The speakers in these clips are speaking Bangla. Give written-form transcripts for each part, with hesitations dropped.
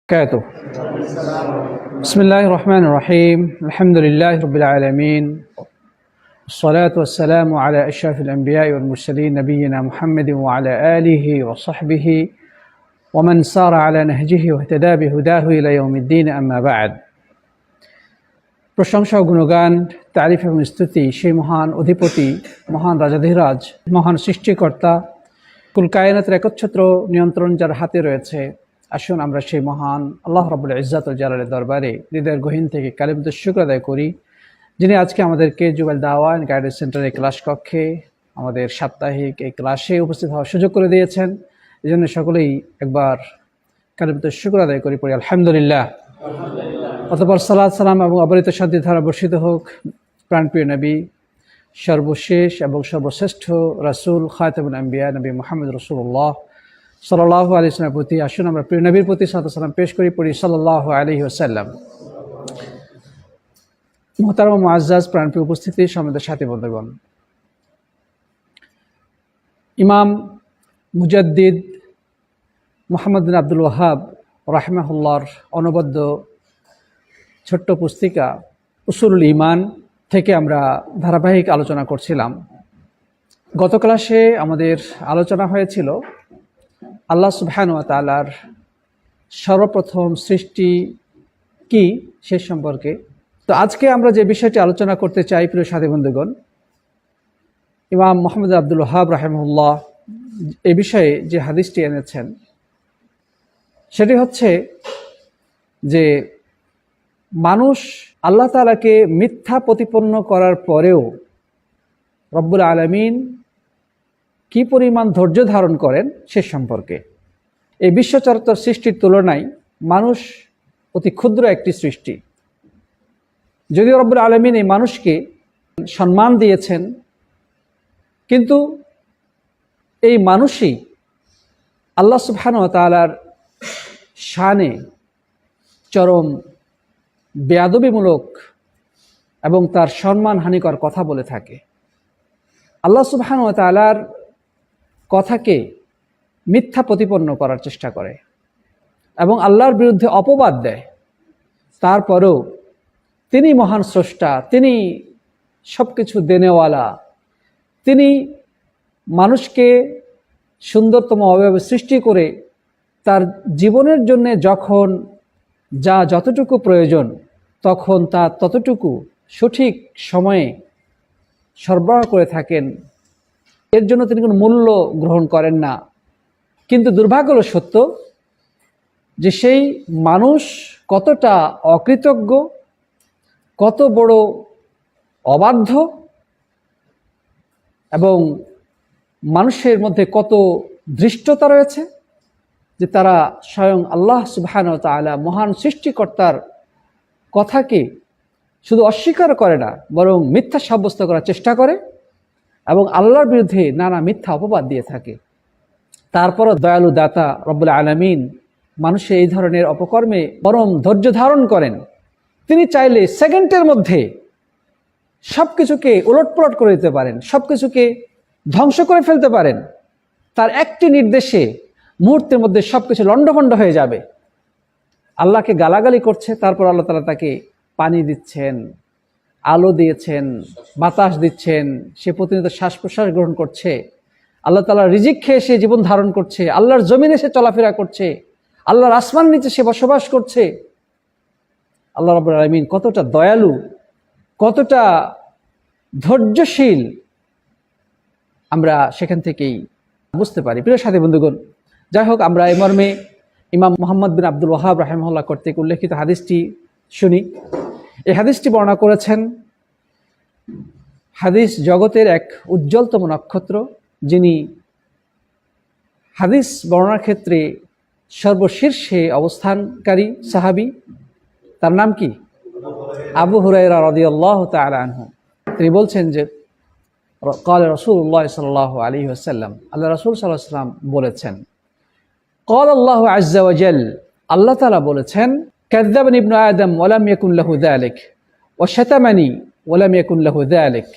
وبركاته. بسم الله الرحمن الرحيم. الحمد لله رب العالمين، الصلاة والسلام على أشرف الأنبياء والمرسلين نبينا محمد وعلى آله وصحبه ومن سار على نهجه واهتدى بهداه إلى يوم الدين. أما بعد. প্রশংসা ও গুণগান, তারিফ এবং স্তুতি সেই মহান অধিপতি, মহান রাজাধিরাজ, মহান সৃষ্টিকর্তা, কুল কায়নাতের একচ্ছত্র নিয়ন্ত্রণ যার হাতে রয়েছে। আসুন আমরা সেই মহান আল্লাহ রাব্বুল ইজ্জাত ওয়াল জালালের দরবারে হৃদয়ের গহীন থেকে কালিমাতুশ শুকর আদায় করি, যিনি আজকে আমাদেরকে জুবাইল দাওয়া এন্ড গাইডেন্স সেন্টারের ক্লাস কক্ষে আমাদের সাপ্তাহিক এই ক্লাসে উপস্থিত হওয়ার সুযোগ করে দিয়েছেন। এই জন্য সকলেই একবার কালিমাতুশ শুকর আদায় করি, পড়ি আলহামদুলিল্লাহ। অতঃপর সালাত সালাম এবং অবরিত শান্তি ধারা বর্ষিত হোক প্রাণপ্রিয় নবী, সর্বশেষ এবং সর্বশ্রেষ্ঠ রাসূল খাতামুল আম্বিয়া নবী মুহাম্মদ রাসূলুল্লাহ সাল্লাল্লাহু আলাইহি ওয়াসাল্লামের প্রতি। আসুন আমরা প্রিয় নবীর প্রতি সালাত সালাম পেশ করি, পড়ি সাল্লাল্লাহু আলাইহি ওয়াসাল্লাম। মুহতারাম ও মুআজ্জাজ প্রাণপ্রিয় উপস্থিতি, সম্মানিত সাথী বন্ধুগণ, ইমাম মুজাদ্দিদ মুহাম্মদ বিন আব্দুল ওয়াহাব রাহিমাহুল্লাহর অনবদ্য ছোট্ট পুস্তিকা উসুলুল ঈমান থেকে আমরা ধারাবাহিক আলোচনা করছিলাম। গত ক্লাসে আমাদের আলোচনা হয়েছিল আল্লাহ সুবহানাহু ওয়া তাআলার সর্বপ্রথম সৃষ্টি কি সে সম্পর্কে। তো আজকে আমরা যে বিষয়টি আলোচনা করতে চাই প্রিয় সাথী বন্ধুগণ, ইমাম মুহাম্মদ আব্দুল ওয়াহাব রাহিমাহুল্লাহ এই বিষয়ে যে হাদিসটি এনেছেন সেটি হচ্ছে যে মানুষ আল্লাহ তাআলাকে মিথ্যা প্রতিপন্ন করার পরেও রব্বুল আলামিন কি পরিমাণ ধৈর্য ধারণ করেন সে সম্পর্কে। এই বিশ্বচরাচর সৃষ্টির তুলনায় মানুষ অতি ক্ষুদ্র একটি সৃষ্টি। যদিও রব্বুল আলামিন এই মানুষকে সম্মান দিয়েছেন, কিন্তু এই মানুষই আল্লাহ সুবহানাহু ওয়া তাআলার শানে চরম বেয়াদবিমূলক এবং তার সম্মানহানিকর কথা বলে থাকে। আল্লাহ সুবহানাহু ওয়া তাআলার কথাকে মিথ্যা প্রতিপন্ন করার চেষ্টা করে এবং আল্লাহর বিরুদ্ধে অপবাদ দেয়। তারপরেও তিনি মহান স্রষ্টা, তিনি সব কিছু দেনেওয়ালা, তিনি মানুষকে সুন্দরতম অবয়বে সৃষ্টি করে তার জীবনের জন্য যখন যা যতটুকু প্রয়োজন তখন তা ততটুকু সঠিক সময়ে সরবরাহ করে থাকেন। এর জন্য তিনি কোনো মূল্য গ্রহণ করেন না। কিন্তু দুর্ভাগ্য হলো সত্য যে সেই মানুষ কতটা অকৃতজ্ঞ, কত বড় অবাধ্য এবং মানুষের মধ্যে কত ধৃষ্টতা রয়েছে যে তারা স্বয়ং আল্লাহ সুবহানাহু ওয়া তাআলা মহান সৃষ্টিকর্তার কথাকে শুধু অস্বীকার করে না, বরং মিথ্যা সাব্যস্ত করার চেষ্টা করে এবং আল্লাহর বিরুদ্ধে নানা মিথ্যা অপবাদ দিয়ে থাকে। তারপরও দয়ালু দাতা রব্বুল আলামিন মানুষের এই ধরনের অপকর্মে পরম ধৈর্য ধারণ করেন। তিনি চাইলে সেকেন্ডের মধ্যে সব কিছুকে উলটপালট করে দিতে পারেন, সব কিছুকে ধ্বংস করে ফেলতে পারেন। তার একটি নির্দেশে মুহূর্তের মধ্যে সব কিছু লণ্ডভণ্ড হয়ে যাবে। আল্লাহকে গালাগালি করছে, তারপর আল্লাহ তাআলা তাকে পানি দিচ্ছেন, আলো দিয়েছেন, বাতাস দিচ্ছেন, সে প্রতিনিয়ত শ্বাস প্রশ্বাস গ্রহণ করছে, আল্লাহ তাআলা রিজিক খেয়ে সে জীবন ধারণ করছে, আল্লাহর জমিনে সে চলাফেরা করছে, আল্লাহর আসমান নিচে সে বসবাস করছে। আল্লাহ রাব্বুল আলামিন কতটা দয়ালু, কতটা ধৈর্যশীল আমরা সেখান থেকেই বুঝতে পারি প্রিয় সাথী বন্ধুগণ। যাই হোক, আমরা এই মর্মে ইমাম মুহাম্মদ বিন আব্দুল ওয়াহাব রাহিমাহুল্লাহ কর্তৃক উল্লেখিত হাদিসটি শুনি। এই হাদিসটি বর্ণনা করেছেন হাদিস জগতের এক উজ্জ্বলতম নক্ষত্র, যিনি হাদিস বর্ণনার ক্ষেত্রে সর্বশীর্ষে অবস্থানকারী সাহাবী। তার নাম কি? আবু হুরায়রা রাদিয়াল্লাহু তাআলা আনহু। তিনি বলছেন যে قال রাসূলুল্লাহ সাল্লাল্লাহু আলাইহি ওয়াসাল্লাম, আল্লাহ রাসূল সাল্লাল্লাহু আলাইহি ওয়াসাল্লাম বলেছেন, قال الله عز وجل, আল্লাহ তাআলা বলেছেন, كذبني ابن آدم ولم يكن له ذلك وشتمني ولم يكن له ذلك।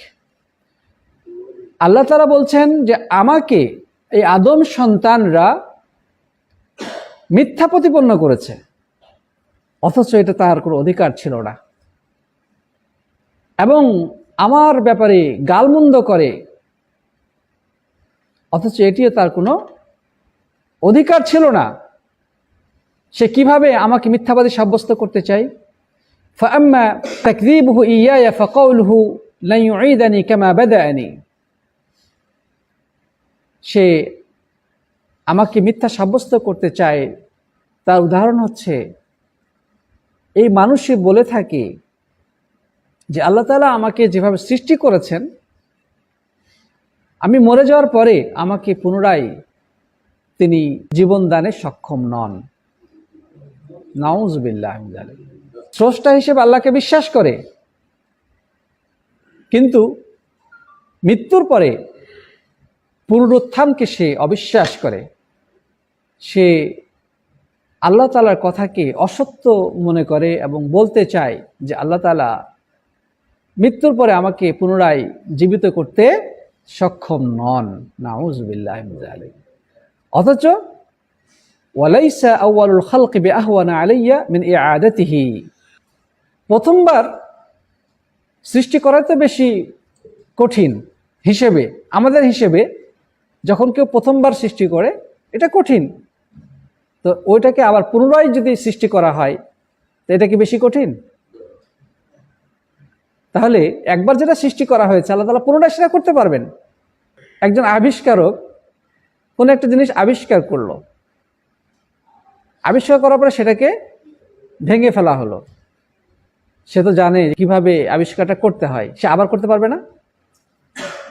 আল্লাহ তাআলা বলছেন যে আমাকে এই আদম সন্তানরা মিথ্যা প্রতিপন্ন করেছে, অথচ এটা তার কোনো অধিকার ছিল না, এবং আমার ব্যাপারে গালমন্দ করে, অথচ এটিও তার কোনো অধিকার ছিল না। সে কিভাবে আমাকে মিথ্যাবাদী সাব্যস্ত করতে চায়? فأما تكذيبه إياي فقوله لن يعيدني كما بدأني, সে আমাকে মিথ্যা সাব্যস্ত করতে চায় তার উদাহরণ হচ্ছে এই মানুষই বলে থাকে যে আল্লাহ তাআলা আমাকে যেভাবে সৃষ্টি করেছেন, আমি মরে যাওয়ার পরে আমাকে পুনরায় তিনি জীবন দানে সক্ষম নন। নাউযুবিল্লাহ মিন যালিক। স্রষ্টা হিসেবে আল্লাহকে বিশ্বাস করে, কিন্তু মৃত্যুর পরে পুনরুত্থানকে সে অবিশ্বাস করে। সে আল্লাহ তাআলার কথাকে অসত্য মনে করে এবং বলতে চায় যে আল্লাহ তাআলা মৃত্যুর পরে আমাকে পুনরায় জীবিত করতে সক্ষম নন। নাউযুবিল্লাহ মিন যালিক। অথচ ওয়ালাইসা আউয়ালুল খালকি বিআহওয়ানা আলাইয়া মিন ইআদাতিহি, প্রথমবার সৃষ্টি করা তো বেশি কঠিন হিসেবে, আমাদের হিসেবে যখন কেউ প্রথমবার সৃষ্টি করে এটা কঠিন, তো ওইটাকে আবার পুনরায় যদি সৃষ্টি করা হয় তো এটা কি বেশি কঠিন? তাহলে একবার যেটা সৃষ্টি করা হয়েছে আল্লাহ তাআলা পুনরায় সেটা করতে পারবেন। একজন আবিষ্কারক কোনো একটা জিনিস আবিষ্কার করলো, আবিষ্কার করার পরে সেটাকে ভেঙে ফেলা হলো, সে তো জানে কিভাবে আবিষ্কারটা করতে হয়, সে আবার করতে পারবে না?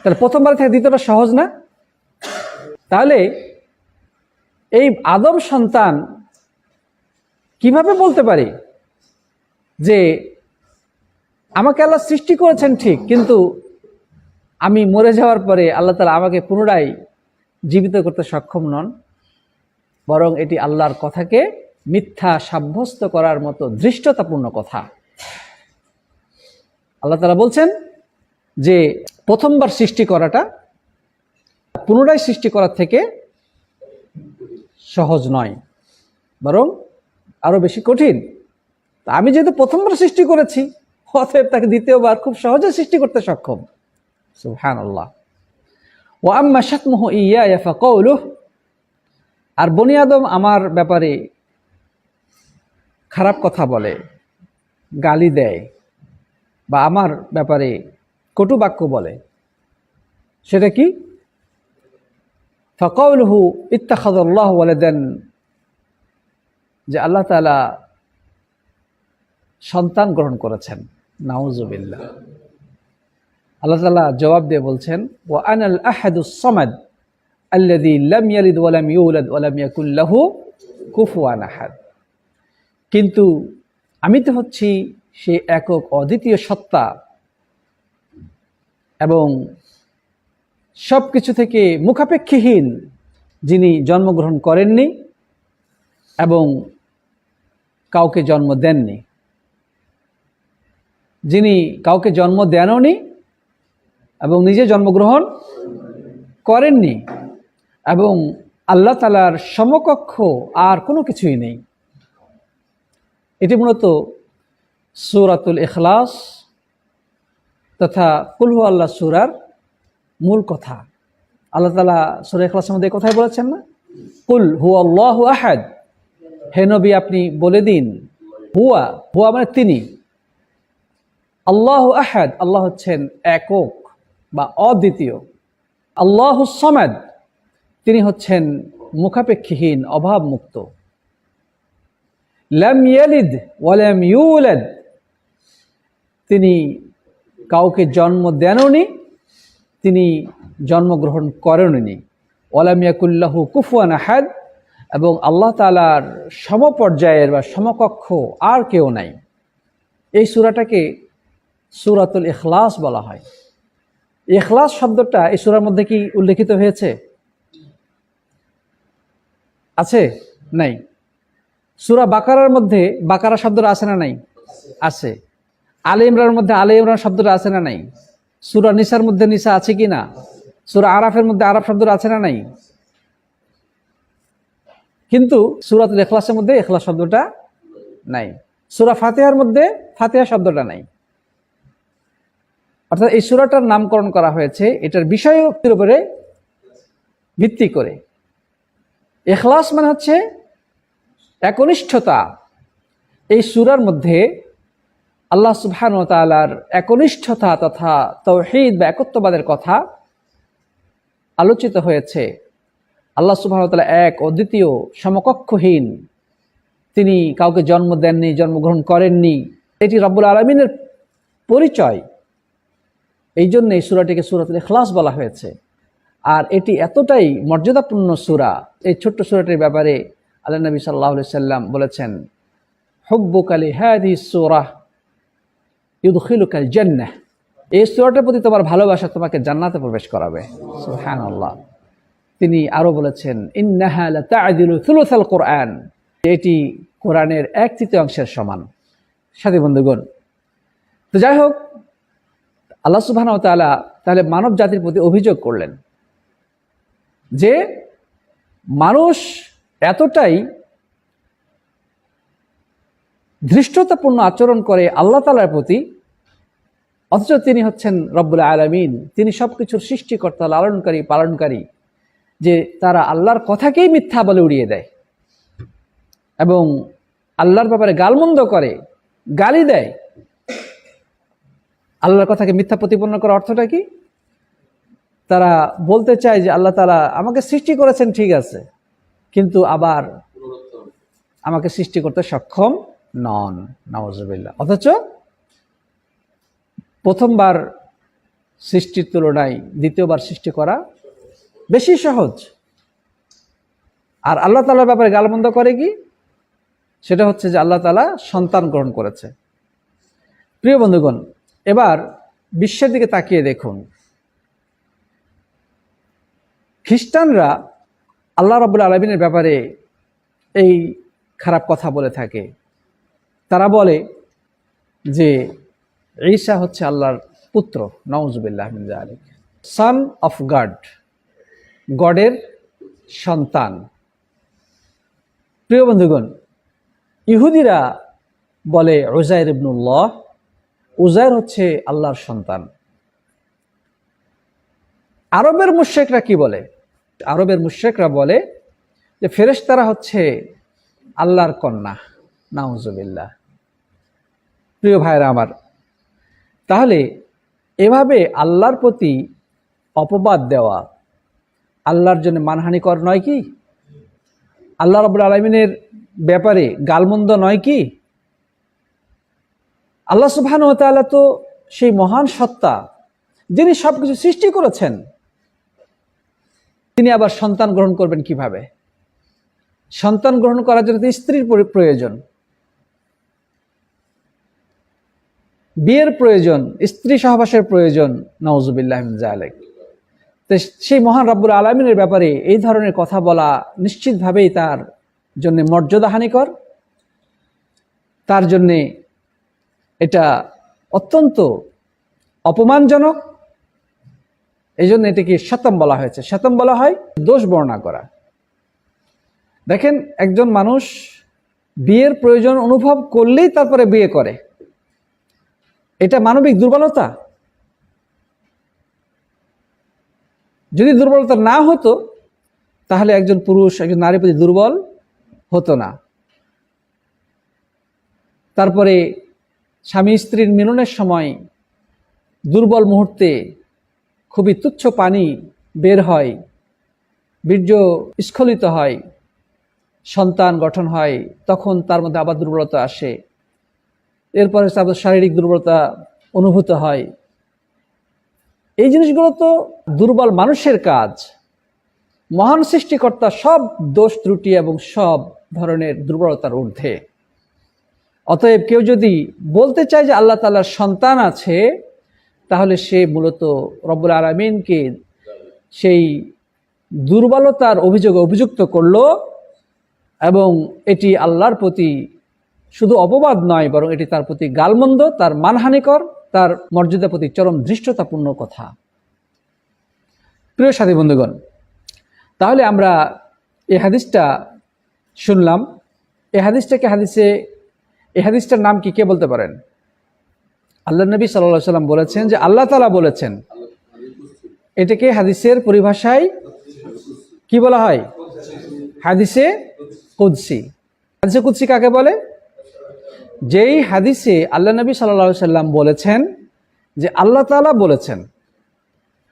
তাহলে প্রথমবার থেকে দ্বিতীয়টা সহজ না? তাহলে এই আদম সন্তান কিভাবে বলতে পারে যে আমাকে আল্লাহ সৃষ্টি করেছেন ঠিক, কিন্তু আমি মরে যাওয়ার পরে আল্লাহ তাআলা আমাকে পুনরায় জীবিত করতে সক্ষম নন? বরং এটি আল্লাহর কথাকে মিথ্যা সাব্যস্ত করার মতো ধৃষ্টতাপূর্ণ কথা। আল্লাহ তাআলা বলছেন যে প্রথমবার সৃষ্টি করাটা পুনরায় সৃষ্টি করার থেকে সহজ নয়, বরং আরো বেশি কঠিন। আমি যেহেতু প্রথমবার সৃষ্টি করেছি, অতএব তাকে দ্বিতীয়বার খুব সহজে সৃষ্টি করতে সক্ষম। সুবহানাল্লাহ। ওয়া আম্মা শাতমুহু ইয়্যায়া ফাকাউলুহু, আর বনি আদম আমার ব্যাপারে খারাপ কথা বলে, গালি দেয়, বা আমার ব্যাপারে কটু বাক্য বলে, সেটা কি? ফাকাউলুহু ইত্তাখাযাল্লাহু ওয়ালাদান, যে আল্লাহ তাআলা সন্তান গ্রহণ করেছেন। নাউযুবিল্লাহ। আল্লাহ তাআলা জবাব দিয়ে বলছেন ওয়া আনাল আহাদুস সামাদ আল্লাযী লাম ইয়ালিদ ওয়া লাম ইউলাদ ওয়া লাম ইয়াকুল লাহু কুফুয়ান আহাদ, কিন্তু আমি তো হচ্ছি সে একক অদ্বিতীয় সত্তা এবং সব কিছু থেকে মুখাপেক্ষীহীন, যিনি জন্মগ্রহণ করেননি এবং কাউকে জন্ম দেননি, যিনি কাউকে জন্ম দেননি এবং নিজে জন্মগ্রহণ করেননি, এবং আল্লাহ তাআলার সমকক্ষ আর কোনো কিছুই নেই। এটি মূলত সূরাতুল ইখলাস তথা কুল হু আল্লাহ সূরার মূল কথা। আল্লাহ তাআলা সূরা ইখলাসের মধ্যে কথাই বলেছেন না, কুল হু আল্লাহু আহাদ, হে নবী আপনি বলে দিন, হুয়া, হুয়া মানে তিনি, আল্লাহু আহাদ, আল্লাহ হচ্ছেন একক বা অদ্বিতীয়, আল্লাহু সামাদ, তিনি হচ্ছেন মুখাপেক্ষীহীন, অভাব মুক্ত, লাম ইয়ালিদ ওয়া লাম ইউলাদ, তিনি কাউকে জন্ম দেননি, তিনি জন্মগ্রহণ করেননি, ওয়া লাম ইয়াকুল লাহু কুফুয়ান আহাদ, এবং আল্লাহ তাআলার সমপর্যায়ের বা সমকক্ষ আর কেউ নাই। এই সূরাটাকে সূরাতুল ইখলাস বলা হয়। ইখলাস শব্দটা এই সূরার মধ্যে কি উল্লেখিত হয়েছে? আছে? নাই। সূরা বাকারার মধ্যে বাকারা শব্দটা আছে না নাই? আছে। আলে ইমরানের মধ্যে আলে ইমরান শব্দটা আছে না নাই? সূরা নিসার মধ্যে নিসা আছে কি না? সূরা আরাফের মধ্যে আরাফ শব্দটা আছে না নাই? কিন্তু সূরাতুল ইখলাসের মধ্যে ইখলাস শব্দটা নাই। সূরা ফাতিহার মধ্যে ফাতিহা শব্দটা নাই, অর্থাৎ এই সূরাটার নামকরণ করা হয়েছে এটার বিষয়ের উপরে ভিত্তি করে। ইখলাস মানে হচ্ছে একনিষ্ঠতা। এই সূরার মধ্যে আল্লাহ সুবহানাহু ওয়া তাআলার একনিষ্ঠতা তথা তাওহীদ বা একত্ববাদের কথা আলোচিত হয়েছে। আল্লাহ সুবহানাহু ওয়া তাআলা এক, অদ্বিতীয়, সমকক্ষহীন। তিনি কাউকে জন্ম দেননি, জন্মগ্রহণ করেননি। এটি রব্বুল আলামিনের পরিচয়। এই জন্য এই সূরাটিকে সূরাতুল ইখলাস বলা হয়েছে। আর এটি এতটাই মর্যাদাপূর্ণ সূরা, এই ছোট্ট সূরাটির ব্যাপারে আল্লাহ নবী সাল্লাল্লাহু আলাইহি সাল্লাম বলেছেন, হুব্বুকা লিহাদিহিস সূরা ইউদখিলুকাল জান্নাহ। এই সূরাটার প্রতি তোমার ভালোবাসা তোমাকে জান্নাতে প্রবেশ করাবে। সুবহানাল্লাহ। তিনি আরো বলেছেন, ইন্নাহা লাতা'দিলু থুলুসাল কুরআন। এটি কোরআনের 1/3 সমান। সাথী বন্ধুগণ, তো যাই হোক, আল্লাহ সুবহানাহু ওয়া তাআলা তাহলে মানব জাতির প্রতি অভিযোগ করলেন যে মানুষ এতটাই ধৃষ্টতাপূর্ণ আচরণ করে আল্লাহ তাআলার প্রতি, অথচ তিনি হচ্ছেন রব্বুল আলামিন, তিনি সবকিছুর সৃষ্টিকর্তা, লালনকারী, পালনকারী, যে তারা আল্লাহর কথাকেই মিথ্যা বলে উড়িয়ে দেয় এবং আল্লাহর ব্যাপারে গালমন্দ করে, গালি দেয়। আল্লাহর কথাকে মিথ্যা প্রতিপন্ন করার অর্থটা কি? তারা বলতে চায় যে আল্লাহ তাআলা আমাকে সৃষ্টি করেছেন ঠিক আছে, কিন্তু আবার আমাকে সৃষ্টি করতে সক্ষম নন, নাউযুবিল্লাহ। অথচ প্রথমবার সৃষ্টির তুলনায় দ্বিতীয়বার সৃষ্টি করা বেশি সহজ। আর আল্লাহ তাআলার ব্যাপারে গালমন্দ করে কি? সেটা হচ্ছে যে আল্লাহ তাআলা সন্তান গ্রহণ করেছে। প্রিয় বন্ধুগণ, এবার বিশ্বের দিকে তাকিয়ে দেখুন। খ্রিস্টানরা আল্লাহ রাব্বুল আলামিনের ব্যাপারে এই খারাপ কথা বলে থাকে। তারা বলে যে ঈসা হচ্ছে আল্লাহর পুত্র, নাউযুবিল্লাহ মিন যালিক, সন অফ গড, গডের সন্তান। প্রিয় বন্ধুগণ, ইহুদিরা বলে উযাইর ইবনুল্লাহ, উযাইর হচ্ছে আল্লাহর সন্তান। আরবের মুশরিকরা কি বলে? আরবের মুশরিকরা বলে যে ফেরেশতারা হচ্ছে আল্লাহর কন্যা, নাউযুবিল্লাহ। প্রিয় ভাইরা আমার, তাহলে এভাবে আল্লাহর প্রতি অপবাদ দেওয়া আল্লাহর জন্য মানহানিকর নয় কি? আল্লাহ রাব্বুল আলামিনের ব্যাপারে গালমন্দ নয় কি? আল্লাহ সুবহানাহু ওয়া তাআলা তো সেই মহান সত্তা, যিনি সবকিছু সৃষ্টি করেছেন। তিনি আবার সন্তান গ্রহণ করবেন কিভাবে? সন্তান গ্রহণ করার জন্য স্ত্রীর প্রয়োজন, বিয়ের প্রয়োজন, স্ত্রী সহবাসের প্রয়োজন, নাউযুবিল্লাহ মিন যালিক। তো সেই মহান রব্বুল আলামিনের ব্যাপারে এই ধরনের কথা বলা নিশ্চিতভাবেই তার জন্য মর্যাদাহানিকর, তার জন্যে এটা অত্যন্ত অপমানজনক। এই জন্য এটাকে শতম বলা হয়েছে। শতম বলা হয় দোষ বর্ণনা করা। দেখেন, একজন মানুষ বিয়ের প্রয়োজন অনুভব করলেই তারপরে বিয়ে করে, এটা মানবিক দুর্বলতা? যদি দুর্বলতা না হতো তাহলে একজন পুরুষ একজন নারীর প্রতি দুর্বল হতো না। তারপরে স্বামী স্ত্রীর মিলনের সময় দুর্বল মুহূর্তে খুবই তুচ্ছ পানি বের হয়, বীর্য স্খলিত হয়, সন্তান গঠন হয়, তখন তার মধ্যে আবার দুর্বলতা আসে। এরপরে তার শারীরিক দুর্বলতা অনুভূত হয়। এই জিনিসগুলো তো দুর্বল মানুষের কাজ। মহান সৃষ্টিকর্তা সব দোষ ত্রুটি এবং সব ধরনের দুর্বলতার ঊর্ধ্বে। অতএব কেউ যদি বলতে চায় যে আল্লাহ তাআলার সন্তান আছে, তাহলে সে মূলত রব্বুল আলামিনকে সেই দুর্বলতার অভিযোগে অভিযুক্ত করলো, এবং এটি আল্লাহর প্রতি শুধু অপবাদ নয়, বরং এটি তার প্রতি গালমন্দ, তার মানহানিকর, তার মর্যাদার প্রতি চরম ধৃষ্টতাপূর্ণ কথা। প্রিয় সাথী বন্ধুগণ, তাহলে আমরা এই হাদিসটা শুনলাম। এই হাদিসটাকে এই হাদিসটার নাম কি, কে বলতে পারেন? আল্লাহ নবী সাল্লাল্লাহু আলাইহি ওয়াসাল্লাম বলেছেন যে আল্লাহ তাআলা বলেছেন। এটাকে হাদিসের পরিভাষায় কি বলা হয়? হাদিসে কুদসি। হাদিসে কুদসি কাকে বলে? যেই হাদিসে আল্লাহ নবী সাল্লাল্লাহু আলাইহি ওয়াসাল্লাম বলেছেন যে আল্লাহ তাআলা বলেছেন,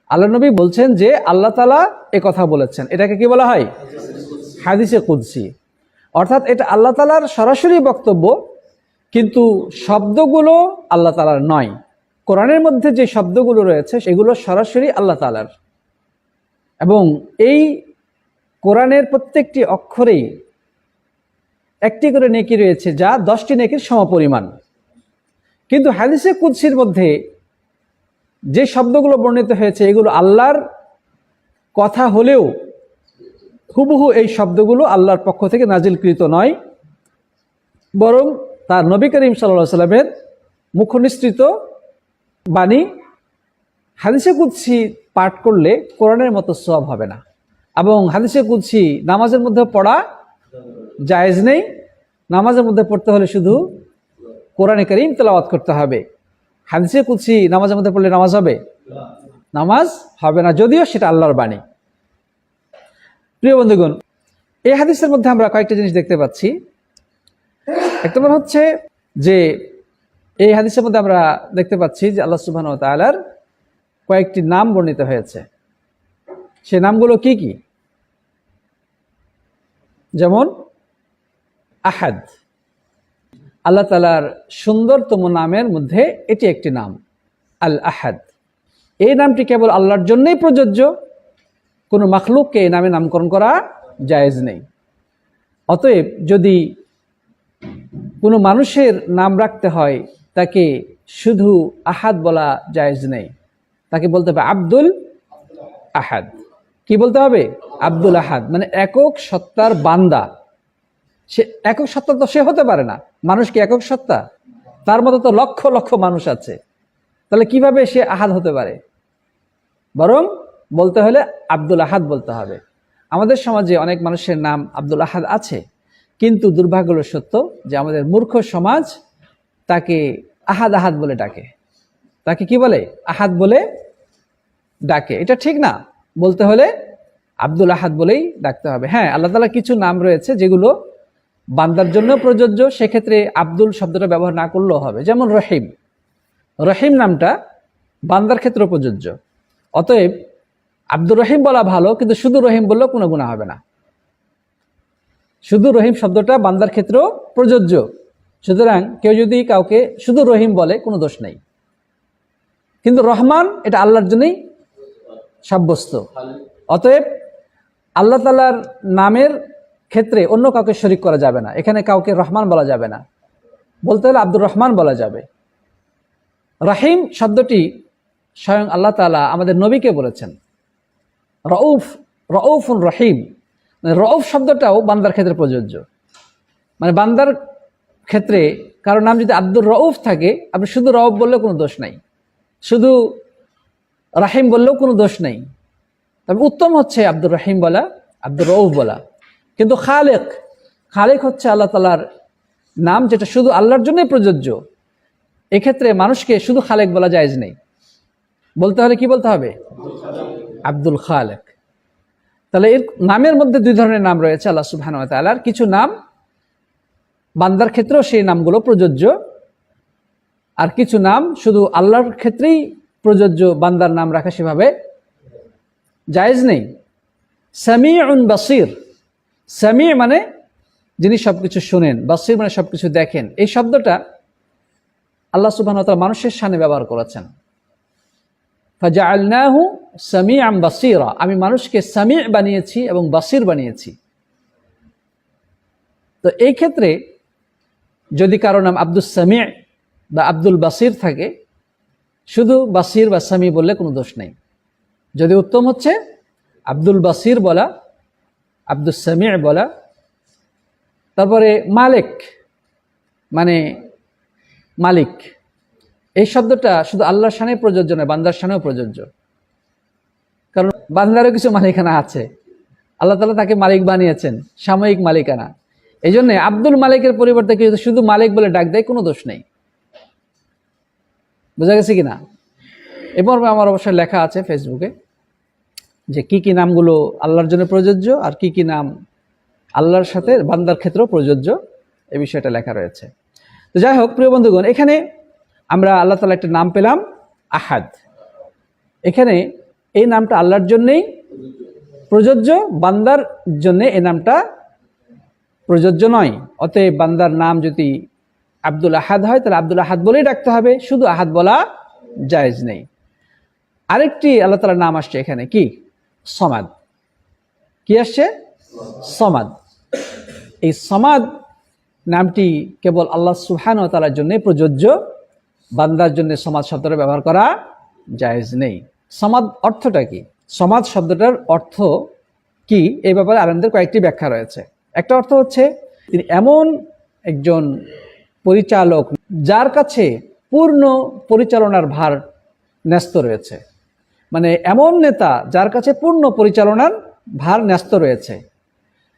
আল্লাহ নবী বলছেন যে আল্লাহ তাআলা এ কথা বলেছেন, এটাকে কি বলা হয়? হাদিসে কুদসি। অর্থাৎ এটা আল্লাহ তাআলার সরাসরি বক্তব্য, কিন্তু শব্দগুলো আল্লাহ তাআলার নয়। কোরআনের মধ্যে যে শব্দগুলো রয়েছে সেগুলো সরাসরি আল্লাহ তাআলার, এবং এই কোরআনের প্রত্যেকটি অক্ষরেই একটি করে নেকি রয়েছে যা 10টি নেকির সমপরিমাণ। কিন্তু হাদিসে কুদসির মধ্যে যে শব্দগুলো বর্ণিত হয়েছে এগুলো আল্লাহর কথা হলেও হুবহু এই শব্দগুলো আল্লাহর পক্ষ থেকে নাজিলকৃত নয়, বরং তার নবী করিম সাল্লাল্লাহু আলাইহি ওয়াসাল্লামের মুখনিসৃত বাণী। হাদিসে কুদসি পাঠ করলে কোরআনের মতো সওয়াব হবে না, এবং হাদিসে কুদসি নামাজের মধ্যে পড়া জায়েজ নেই। নামাজের মধ্যে পড়তে হলে শুধু কোরআনে কারীম তেলাওয়াত করতে হবে। হাদিসে কুদসি নামাজের মধ্যে পড়লে নামাজ হবে? নামাজ হবে না, যদিও সেটা আল্লাহর বাণী। প্রিয় বন্ধুগণ, এই হাদিসের মধ্যে আমরা কয়েকটা জিনিস দেখতে পাচ্ছি। এক নম্বর হচ্ছে যে এই হাদিসের মধ্যে আমরা দেখতে পাচ্ছি যে আল্লাহ সুবহানাহু ওয়া তাআলার কয়েকটি নাম বর্ণিত হয়েছে। সে নামগুলো কি কি? যেমন আহাদ, আল্লাহ তাআলার সুন্দরতম নামের মধ্যে এটি একটি নাম, আল আহাদ। এই নামটি কেবল আল্লাহর জন্যই প্রযোজ্য, কোনো মাখলুককে এই নামে নামকরণ করা জায়েজ নেই। অতএব যদি কোনো মানুষের নাম রাখতে হয় তাকে শুধু আহাদ বলা জায়েজ নেই, তাকে বলতে হবে আব্দুল আহাদ। কি বলতে হবে? আব্দুল আহাদ, মানে একক সত্তার বান্দা। সে একক সত্তা তো সে হতে পারে না। মানুষ কি একক সত্তা? তার মতো তো লক্ষ লক্ষ মানুষ আছে, তাহলে কিভাবে সে আহাদ হতে পারে? বরং বলতে হলে আব্দুল আহাদ বলতে হবে। আমাদের সমাজে অনেক মানুষের নাম আব্দুল আহাদ আছে, কিন্তু দুর্ভাগ্য সত্য যে আমাদের মূর্খ সমাজ তাকে আহাদ আহাদ বলে ডাকে। তাকে কি বলে? আহাদ বলে ডাকে। এটা ঠিক না, বলতে হলে আব্দুল আহাদ বলেই ডাকতে হবে। হ্যাঁ, আল্লাহ তাআলা কিছু নাম রয়েছে যেগুলো বান্দার জন্য প্রযোজ্য, সেক্ষেত্রে আব্দুল শব্দটা ব্যবহার না করলেও হবে। যেমন রহিম, রহিম নামটা বান্দার ক্ষেত্রে প্রযোজ্য। অতএব আব্দুর রহিম বলা ভালো, কিন্তু শুধু রহিম বললেও কোনো গুনাহ হবে না। শুধু রহিম শব্দটা বান্দার ক্ষেত্রেও প্রযোজ্য, সুতরাং কেউ যদি কাউকে শুধু রহিম বলে কোনো দোষ নেই। কিন্তু রহমান এটা আল্লাহর জন্যই সাব্যস্ত। অতএব আল্লাহ তাআলার নামের ক্ষেত্রে অন্য কাউকে শরীক করা যাবে না। এখানে কাউকে রহমান বলা যাবে না, বলতে হলে আব্দুর রহমান বলা যাবে। রাহিম শব্দটি স্বয়ং আল্লাহ তাআলা আমাদের নবীকে বলেছেন। রউফ, রউফুন রহিম, মানে রউফ শব্দটাও বান্দার ক্ষেত্রে প্রযোজ্য। মানে বান্দার ক্ষেত্রে কারো নাম যদি আব্দুর রউফ থাকে, আপনি শুধু রউফ বললেও কোনো দোষ নাই, শুধু রাহিম বললেও কোনো দোষ নেই। তবে উত্তম হচ্ছে আব্দুর রহিম বলা, আব্দুর রউফ বলা। কিন্তু খালেক, খালেক হচ্ছে আল্লাহ তাআলার নাম, যেটা শুধু আল্লাহর জন্যই প্রযোজ্য। এক্ষেত্রে মানুষকে শুধু খালেক বলা জায়েজ নেই, বলতে হলে কি বলতে হবে? আব্দুল খালেক। তাহলে এর নামের মধ্যে দুই ধরনের নাম রয়েছে আল্লাহ সুবহানাহু ওয়া তাআলার। কিছু নাম বান্দার ক্ষেত্রেও সেই নামগুলো প্রযোজ্য, আর কিছু নাম শুধু আল্লাহর ক্ষেত্রেই প্রযোজ্য, বান্দার নাম রাখা সেভাবে জায়েজ নেই। সামিউন বাসির, সামি মানে যিনি সবকিছু শুনেন, বাসির মানে সবকিছু দেখেন। এই শব্দটা আল্লাহ সুবহানাহু ওয়া তাআলা মানুষের শানে ব্যবহার করেছেন। ফাজআলনাহু সামিআন বাসীরা, আমি মানুষকে সামি বানিয়েছি এবং বাসির বানিয়েছি। তো এই ক্ষেত্রে যদি কারো নাম আব্দুস সামি বা আব্দুল বাসির থাকে, শুধু বাসির বা সামি বললে কোনো দোষ নেই। যদি উত্তম হচ্ছে আব্দুল বাসির বলা, আব্দুস সামি বলা। তারপরে মালিক মানে মালিক, এই শব্দটা শুধু আল্লাহর শানে প্রযোজ্য নয়, বান্দার শানেও প্রযোজ্য। কারণ বান্দারও কিছু মালিকানা আছে, আল্লাহ তাআলা তাকে মালিক বানিয়েছেন, সাময়িক মালিকানা। এই জন্য আব্দুল মালিকের পরিবর্তে কেউ যদি শুধু মালিক বলে ডাক দেয় কোনো দোষ নেই। বোঝা গেছে কিনা? এবং আমার অবশ্যই লেখা আছে ফেসবুকে যে কি কি নামগুলো আল্লাহর জন্য প্রযোজ্য আর কি কি নাম আল্লাহর সাথে বান্দার ক্ষেত্রেও প্রযোজ্য, এই বিষয়টা লেখা রয়েছে। তো যাই হোক প্রিয় বন্ধুগণ, এখানে আমরা আল্লাহ তাআলা একটা নাম পেলাম আহাদ। এখানে এই নামটা আল্লাহর জন্যেই প্রযোজ্য, বান্দার জন্য এই নামটা প্রযোজ্য নয়। অতএব বান্দার নাম যদি আব্দুল আহাদ হয় তাহলে আব্দুল আহাদ বলেই ডাকতে হবে, শুধু আহাদ বলা জায়েজ নেই। আরেকটি আল্লাহ তাআলার নাম আসছে এখানে, কি? সমাদ। কি আসছে? সমাদ। এই সমাদ নামটি কেবল আল্লাহ সুবহানাহু ওয়া তাআলার জন্য প্রযোজ্য, বান্দার জন্য সমাদ শব্দটা ব্যবহার করা জায়েজ নেই। সমাদ অর্থটা কি? সমাদ শব্দটার অর্থ কি এই ব্যাপারে আলেমদের কয়েকটি ব্যাখ্যা রয়েছে। একটা অর্থ হচ্ছে তিনি এমন একজন পরিচালক যার কাছে পূর্ণ পরিচালনার ভার ন্যস্ত রয়েছে, মানে এমন নেতা যার কাছে পূর্ণ পরিচালনার ভার ন্যস্ত রয়েছে।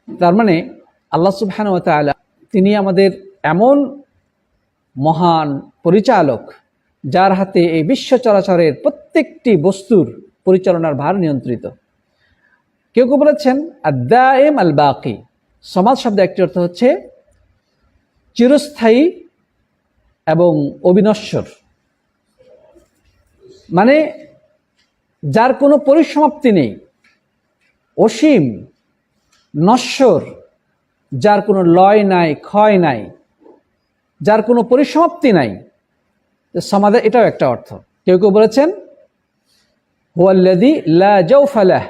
তার মানে আল্লাহ সুবহানাহু ওয়া তাআলা তিনি আমাদের এমন মহান পরিচালক যার হাতে এই বিশ্ব চরাচরের প্রত্যেকটি বস্তুর পরিচালনার ভার নিয়ন্ত্রিত। কেউ কেউ বলেছেন আদ-দাইম আল বাকি। সমাজ শব্দের একটি অর্থ হচ্ছে চিরস্থায়ী এবং অবিনশ্বর, মানে যার কোনো পরিসমাপ্তি নেই, অসীম, নশ্বর, যার কোনো লয় নাই, ক্ষয় নাই, যার কোনো পরিসমাপ্তি নাই। সমাজের এটাও একটা অর্থ। কেউ কেউ বলেছেন হুয়াল্লাযী লা জাওফা লাহ।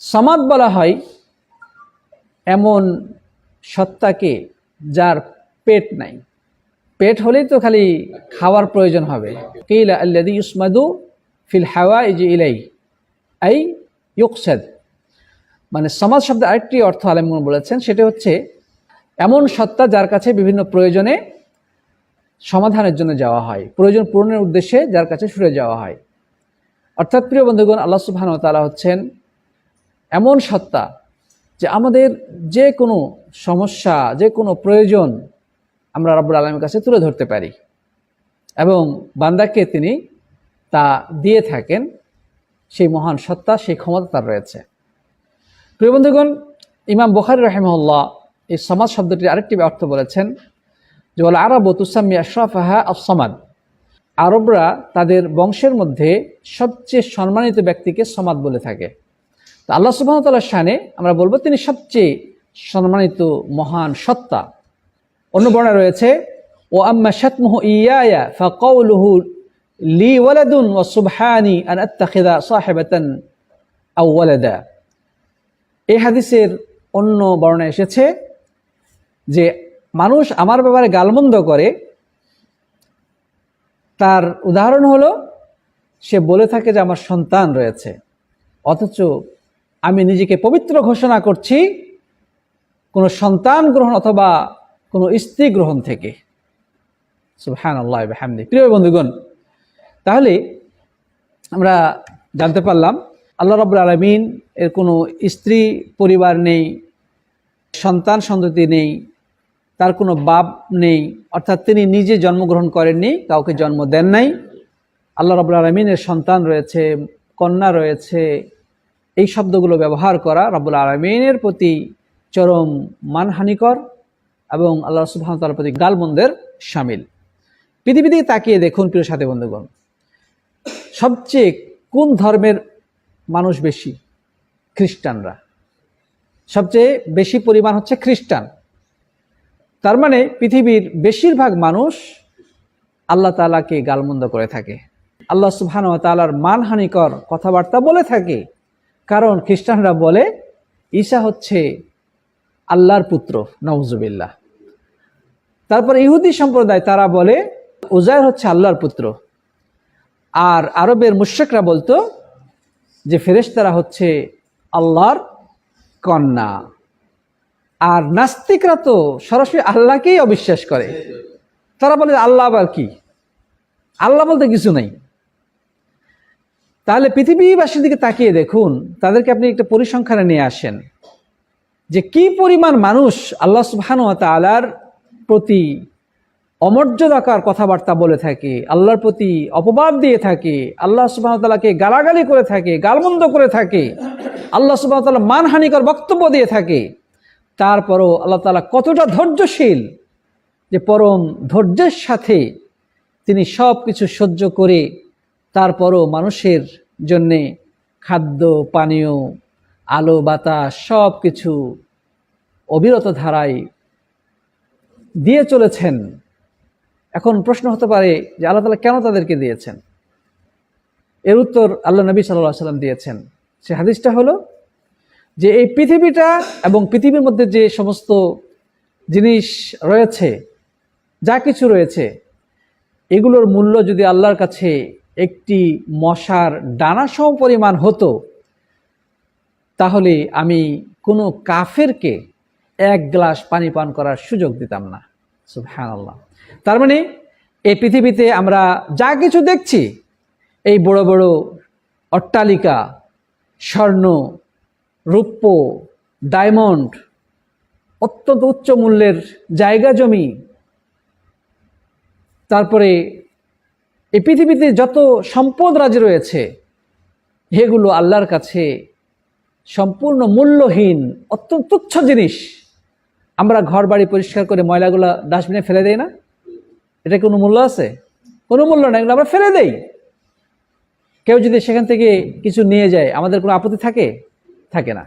সমাদ বলা হয় এমন সত্তাকে যার পেট নাই। পেট হলেই তো খালি খাওয়ার প্রয়োজন হবে। কিলা আল্লাযী ইউসমাদু ফিল হাওয়াইজ ইলাইহি আই ইউকসাদ। মানে সমাজ শব্দের আরেকটি অর্থ আলেমগণ বলেছেন, সেটা হচ্ছে এমন সত্তা যার কাছে বিভিন্ন প্রয়োজনে সমাধানের জন্য যাওয়া হয়, প্রয়োজন পূরণের উদ্দেশ্যে যার কাছে ছুটে যাওয়া হয়। অর্থাৎ প্রিয় বন্ধুগণ, আল্লাহ সুবহানাহু ওয়া তাআলা হচ্ছেন এমন সত্তা যে আমাদের যে কোনো সমস্যা, যে কোনো প্রয়োজন আমরা রব্বুল আলামিনের কাছে তুলে ধরতে পারি এবং বান্দাকে তিনি তা দিয়ে থাকেন। সেই মহান সত্তা, সেই ক্ষমতা তার রয়েছে। প্রিয় বন্ধুগণ, ইমাম বুখারী রাহিমাহুল্লাহ এই সমাদ শব্দটির আরেকটি অর্থ বলেছেন যে ওয়াল আরাবু তুসাম্মি আশরাফাহা আস-সামাদ। আরবরা তাদের বংশের মধ্যে সবচেয়ে সম্মানিত ব্যক্তিকে সমাদ বলে থাকে। তো আল্লাহ সুবহানাহু ওয়া তাআলার শানে আমরা বলবো তিনি সবচেয়ে সম্মানিত মহান সত্তা। অন্য বর্ণনা রয়েছে ও আম্মা শাতমুহু ইয়ায়া ফাকাউলুহু লি ওয়ালাদুন ওয়া সুবহানি আন আত্তাখিযা সাহিবাতান আও ওয়ালাদা। এই হাদিসের অন্য বর্ণনা এসেছে যে মানুষ আমার ব্যাপারে গালমন্দ করে, তার উদাহরণ হলো সে বলে থাকে যে আমার সন্তান রয়েছে, অথচ আমি নিজেকে পবিত্র ঘোষণা করছি কোনো সন্তান গ্রহণ অথবা কোনো স্ত্রী গ্রহণ থেকে। সুবহানাল্লাহ ওয়া বিহামদিহি। প্রিয় বন্ধুগণ, তাহলে আমরা জানতে পারলাম আল্লাহ রাব্বুল আলামিন এর কোনো স্ত্রী পরিবার নেই, সন্তান সন্ততি নেই, তার কোনো বাপ নেই, অর্থাৎ তিনি নিজে জন্মগ্রহণ করেননি, কাউকে জন্ম দেন নাই। আল্লাহ রাব্বুল আলামিনের সন্তান রয়েছে, কন্যা রয়েছে। এই শব্দগুলো ব্যবহার করা রাব্বুল আলামিনের প্রতি চরম মানহানিকর এবং আল্লাহ সুবহানাহু ওয়া তাআলার প্রতি গালমন্দের শামিল। পৃথিবী দিকে তাকিয়ে দেখুন প্রিয় সাথী বন্ধুগণ, সবচেয়ে কোন ধর্মের মানুষ বেশি? খ্রিস্টানরা। সবচেয়ে বেশি পরিমাণ হচ্ছে খ্রিস্টান। তার মানে পৃথিবীর বেশিরভাগ মানুষ আল্লাহ তাআলাকে গালমন্দ করে থাকে, আল্লাহ সুবহানাহু ওয়া তাআলার মানহানিকর কথাবার্তা বলে থাকে। কারণ খ্রিস্টানরা বলে ঈসা হচ্ছে আল্লাহর পুত্র, নাউজুবিল্লাহ। তারপর ইহুদি সম্প্রদায় তারা বলে উজাইর হচ্ছে আল্লাহর পুত্র। আর আরবের মুশরিকরা বলতো যে ফেরেশতারা হচ্ছে আল্লাহর কন্যা। আর নাস্তিকরা তো সরাসরি আল্লাহকেই অবিশ্বাস করে। তারা বলে আল্লাহ আবার কি? আল্লাহ বলতে কিছু নেই। তাহলে পৃথিবীবাসীর দিকে তাকিয়ে দেখুন, তাদেরকে আপনি একটা পরিসংখ্যানে নিয়ে আসেন যে কি পরিমাণ মানুষ আল্লাহ সুবহানাহু ওয়া তাআলার প্রতি অমর্যাদাকর কথাবার্তা বলে থাকে, আল্লাহর প্রতি অপবাদ দিয়ে থাকে, আল্লাহ সুবহানাহু ওয়া তাআলাকে গালাগালি করে থাকে, গালমন্দ করে থাকে, আল্লাহ সুবহানাহু ওয়া তাআলা মানহানিকর বক্তব্য দিয়ে থাকে। তারপরও আল্লাহ তাআলা কতটা ধৈর্যশীল, যে পরম ধৈর্যের সাথে তিনি সব কিছু সহ্য করে তারপরও মানুষের জন্যে খাদ্য পানীয় আলো বাতাস সব কিছু অবিরত ধারায় দিয়ে চলেছেন। এখন প্রশ্ন হতে পারে যে আল্লাহ তাআলা কেন তাদেরকে দিয়েছেন? এর উত্তর আল্লাহ নবী সাল্লাল্লাহু আলাইহি ওয়াসাল্লাম দিয়েছেন। সে হাদিসটা হলো যে এই পৃথিবীটা এবং পৃথিবীর মধ্যে যে সমস্ত জিনিস রয়েছে, যা কিছু রয়েছে, এগুলোর মূল্য যদি আল্লাহর কাছে একটি মশার ডানা সম পরিমাণ হতো, তাহলে আমি কোনো কাফেরকে এক গ্লাস পানি পান করার সুযোগ দিতাম না। সুবহানাল্লাহ। তার মানে এই পৃথিবীতে আমরা যা কিছু দেখছি, এই বড় বড় অট্টালিকা, স্বর্ণ, রৌপ্য, ডায়মন্ড, অত্যন্ত উচ্চ মূল্যের জায়গা জমি, তারপরে এই পৃথিবীতে যত সম্পদ রাজি রয়েছে, এগুলো আল্লাহর কাছে সম্পূর্ণ মূল্যহীন, অত্যন্ত তুচ্ছ জিনিস। আমরা ঘর বাড়ি পরিষ্কার করে ময়লাগুলো ডাস্টবিনে ফেলে দেই না? এটা কোনো মূল্য আছে? কোনো মূল্য নাই, এগুলো আমরা ফেলে দেই। কেউ যদি সেখান থেকে কিছু নিয়ে যায়, আমাদের কোনো আপত্তি থাকে? থাকে না।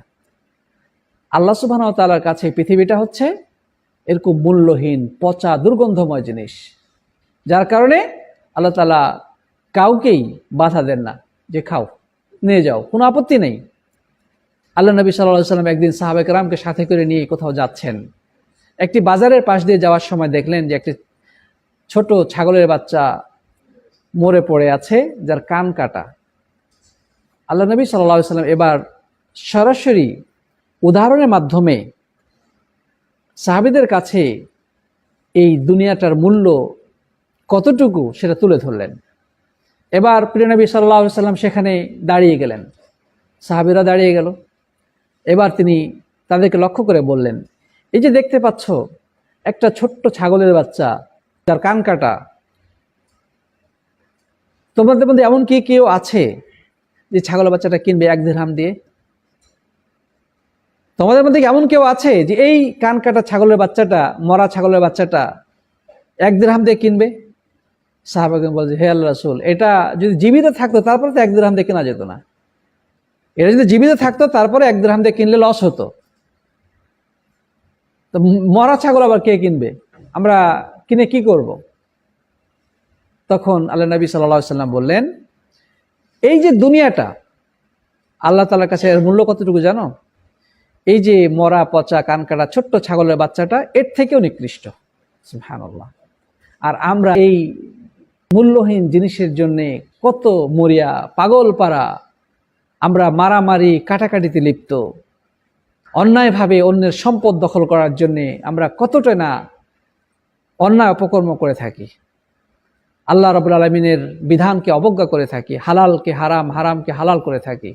আল্লাহ সুবহানাহু ওয়া তাআলার কাছে পৃথিবীটা হচ্ছে এরকম মূল্যহীন, পচা, দুর্গন্ধময় জিনিস, যার কারণে আল্লাহ তাআলা কাউকেই বাধা দেন না যে খাও, নিয়ে যাও, কোনো আপত্তি নেই। আল্লাহ নবী সাল্লাল্লাহু আলাইহি ওয়াসাল্লাম একদিন সাহাবায়ে কেরামকে সাথে করে নিয়ে কোথাও যাচ্ছেন। একটি বাজারের পাশ দিয়ে যাওয়ার সময় দেখলেন যে একটি ছোট ছাগলের বাচ্চা মরে পড়ে আছে, যার কান কাটা। আল্লাহ নবী সাল্লাল্লাহু আলাইহি ওয়াসাল্লাম এবার সরাসরি উদাহরণের মাধ্যমে সাহাবীদের কাছে এই দুনিয়াটার মূল্য কতটুকু সেটা তুলে ধরলেন। এবার প্রিয় নবী সাল্লাল্লাহু আলাইহি ওয়াসাল্লাম সেখানে দাঁড়িয়ে গেলেন, সাহাবীরা দাঁড়িয়ে গেল। এবার তিনি তাদেরকে লক্ষ্য করে বললেন, এই যে দেখতে পাচ্ছ একটা ছোট্ট ছাগলের বাচ্চা যার কান কাটা, তোমাদের মধ্যে এমন কি কেউ আছে যে ছাগলের বাচ্চাটা কিনবে 1 দিরহাম দিয়ে? তোমাদের মধ্যে এমন কেউ আছে যে এই কান কাটা ছাগলের বাচ্চাটা, মরা ছাগলের বাচ্চাটা 1 দিরহাম দিয়ে কিনবে? সাহাবাগণ বলে, হে আল্লাহর রাসূল, এটা যদি জীবিত থাকতো তারপরে তো 1 দিরহাম দিয়ে কেনা যেত না। এটা যদি জীবিত থাকতো তারপরে 1 দিরহাম দিয়ে কিনলে লস হতো। তো মরা ছাগল আবার কে কিনবে? আমরা কিনে কি করব? তখন আল্লাহ নবী সাল্লাল্লাহু আলাইহি ওয়াসাল্লাম বললেন, এই যে দুনিয়াটা, আল্লাহ তাআলার কাছে এর মূল্য কতটুকু জানো? এই যে মরা পচা কান কাটা ছোট্ট ছাগলের বাচ্চাটা এর থেকেও নিকৃষ্ট। সুবহানাল্লাহ। আর আমরা এই মূল্যহীন জিনিসের জন্য কত মরিয়া, পাগল পারা, আমরা মারামারি কাটাকাটিতে লিপ্ত, অন্যায়ভাবে অন্যের সম্পদ দখল করার জন্যে আমরা কতটা না অন্যায় অপকর্ম করে থাকি, আল্লাহ রাব্বুল আলামিনের বিধানকে অবজ্ঞা করে থাকি, হালালকে হারাম, হারামকে হালাল করে থাকি,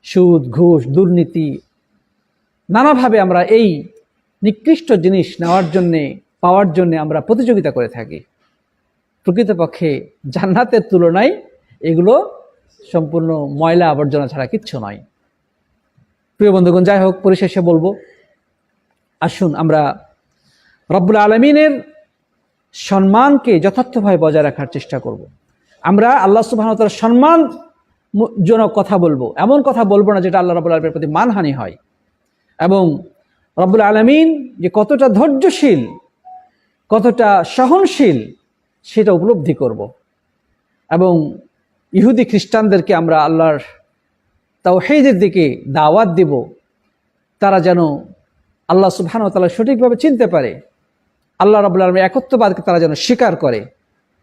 সুদ, ঘুষ, দুর্নীতি, নানাভাবে আমরা এই নিকৃষ্ট জিনিস নেওয়ার জন্যে, পাওয়ার জন্যে আমরা প্রতিযোগিতা করে থাকি। প্রকৃতপক্ষে জান্নাতের তুলনায় এগুলো সম্পূর্ণ ময়লা আবর্জনা ছাড়া কিচ্ছু নয়। প্রিয় বন্ধুগণ, যাই হোক, পরিশেষে বলবো, আসুন আমরা রব্বুল আলামিনের সম্মানকে যথার্থভাবে বজায় রাখার চেষ্টা করব। আমরা আল্লাহ সুবহানাহু ওয়া তাআলার সম্মানজনক কথা বলবো, এমন কথা বলবো না যেটা আল্লাহ রাব্বুল আলামিনের প্রতি মানহানি হয়। এবং রব্বুল আলামিন যে কতটা ধৈর্যশীল, কতটা সহনশীল, সেটা উপলব্ধি করব। এবং ইহুদি খ্রিস্টানদেরকে আমরা আল্লাহর তাওহীদের দিকে দাওয়াত দিব, তারা যেন আল্লাহ সুবহানাহু ওয়া তাআলা সঠিকভাবে চিনতে পারে, আল্লাহ রাব্বুল আলামিনের একত্ববাদকে তারা যেন স্বীকার করে।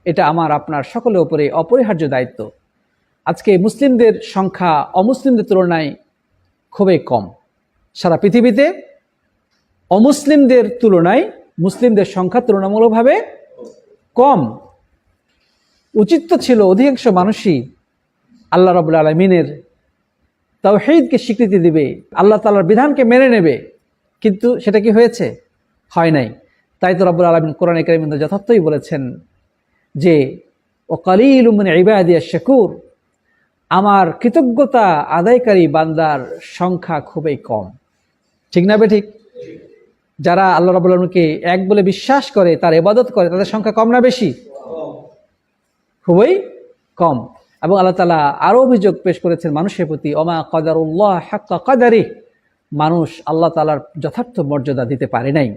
এটা আমার আপনার সকলের উপরে অপরিহার্য দায়িত্ব। আজকে মুসলিমদের সংখ্যা অমুসলিমদের তুলনায় খুবই কম। সারা পৃথিবীতে অমুসলিমদের তুলনায় মুসলিমদের সংখ্যা তুলনামূলকভাবে কম। উচিত তো ছিল অধিকাংশ মানুষই আল্লাহ রাব্বুল আলামিনের তাওহীদকে স্বীকৃতি দিবে, আল্লাহ তাআলার বিধানকে মেনে নেবে, কিন্তু সেটা কি হয়েছে? হয় নাই। তাই তো রব্বুল আলামিন কোরআনে কারীমে যথার্থই বলেছেন যে ওয়াকালিলুম মিন ইবাদিয়াশ শাকুর, আমার কৃতজ্ঞতা আদায়কারী বান্দার সংখ্যা খুবই কম। ঠিক না বেঠিক? যারা আল্লাহ রাব্বুল আলামিনকে এক বলে বিশ্বাস করে, তার ইবাদত করে, তাদের সংখ্যা কম না বেশি? খুবই কম। এবং আল্লাহ তাআলা আরো অভিযোগ পেশ করেছেন মানুষের প্রতি, ওমা কদারুল্লাহ হাক্কা কদারি, মানুষ আল্লাহ তাআলার যথার্থ মর্যাদা দিতে পারে নাই।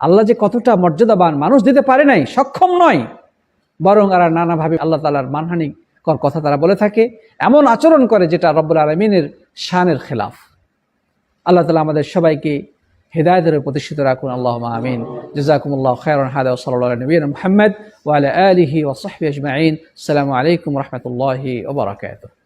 আল্লাহ যে কতটা মর্যাদাবান মানুষ দিতে পারে নাই, সক্ষম নয়, বরং আর নানাভাবে আল্লাহ তাআলার মানহানিকর কথা তারা বলে থাকে, এমন আচরণ করে যেটা রব্বুল আলামিনের শানের খেলাফ। আল্লাহ তাআলা আমাদের সবাইকে হিদায়াতের প্রতিষ্ঠিত রাখুন, আল্লাহুম্মা আমিন। জাযাকুমুল্লাহু খায়রান। হাদা ওয়া সাল্লাল্লাহু আলা নবিয়িনা মুহাম্মদ ওয়া আলা আলিহি ওয়া সাহবিহি আজমাইন। আসসালামু আলাইকুম ওয়া রাহমাতুল্লাহি ওয়া বারাকাতুহু।